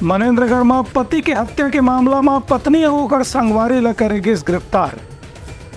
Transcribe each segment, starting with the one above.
मनेन्द्रगढ़ में पति की हत्या के मामला में पत्नी होकर संगवारी ला करेगी गिरफ्तार।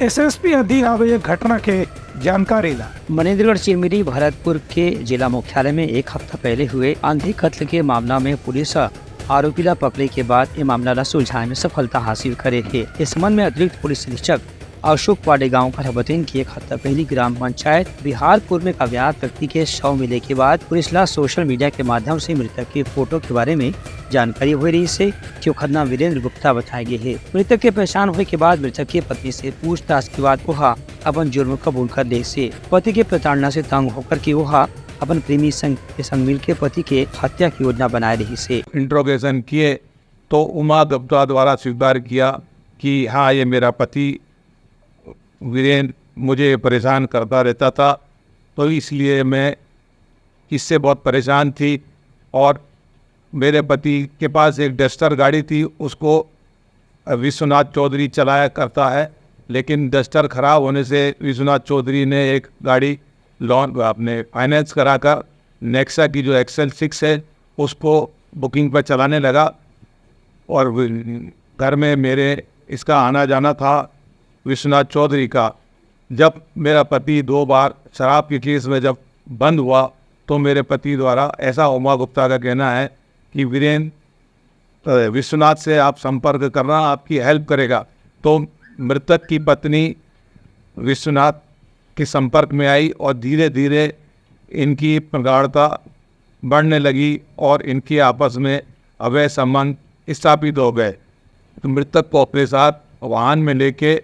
एसएसपी अधीन आवे ये घटना के जानकारी ला। मनेन्द्रगढ़ चिरमिरी भरतपुर के जिला मुख्यालय में एक हफ्ता पहले हुए आंधी कत्ल के मामला में पुलिस आरोपी ला पकड़े के बाद ये मामला ला सुलझाने में सफलता हासिल करे है। इस संबंध में अतिरिक्त पुलिस अधीक्षक अशोक पाडे गाँव का बताया कि एक हफ्ता पहले ग्राम पंचायत बिहारपुर में अज्ञात व्यक्ति के शव मिले के बाद पुलिस ला सोशल मीडिया के माध्यम से मृतक के फोटो के बारे में जानकारी हो रही से कि खन्ना वीरेंद्र गुप्ता बताए गए है। मृतक के पहचान होने के बाद मृतक की पत्नी से पूछताछ के बाद वह अपन जुर्म कबूल कर ले से पति के प्रताड़ना से तंग होकर के वह अपन प्रेमी के संग मिल के पति के हत्या की योजना बनाए रही से इंट्रोगेशन किए तो उमा गुप्ता द्वारा स्वीकार किया कि हाँ, ये मेरा पति वीरेंद्र मुझे परेशान करता रहता था, तो इसलिए मैं इससे बहुत परेशान थी। और मेरे पति के पास एक डस्टर गाड़ी थी, उसको विश्वनाथ चौधरी चलाया करता है, लेकिन डस्टर ख़राब होने से विश्वनाथ चौधरी ने एक गाड़ी लोन अपने फाइनेंस कराकर नेक्सा की जो एक्सेल 6 है उसको बुकिंग पर चलाने लगा। और घर में मेरे इसका आना जाना था विश्वनाथ चौधरी का। जब मेरा पति 2 बार शराब के केस में जब बंद हुआ तो मेरे पति द्वारा ऐसा उमा गुप्ता का कहना है कि वीरेंद्र विश्वनाथ से आप संपर्क करना, आपकी हेल्प करेगा। तो मृतक की पत्नी विश्वनाथ के संपर्क में आई और धीरे धीरे इनकी प्रगाढ़ता बढ़ने लगी और इनके आपस में अवैध संबंध स्थापित हो गए। तो मृतक को अपने साथ वाहन में लेके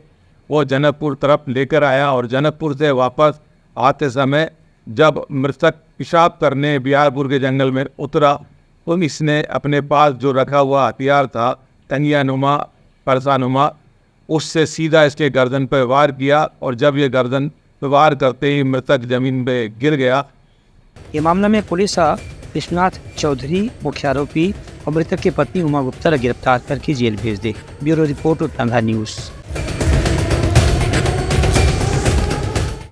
वो जनकपुर तरफ लेकर आया और जनकपुर से वापस आते समय जब मृतक पेशाब करने बिहारपुर के जंगल में उतरा तो इसने अपने पास जो रखा हुआ हथियार था तंगियानुमा परसानुमा, उससे सीधा इसके गर्दन पर वार किया। और जब ये गर्दन पर वार करते ही मृतक जमीन पे गिर गया। ये मामला में पुलिस विश्वनाथ चौधरी मुख्य आरोपी और मृतक की पत्नी उमा गुप्ता गिरफ्तार करके जेल भेज दे। Bureau report Uttaranchal news.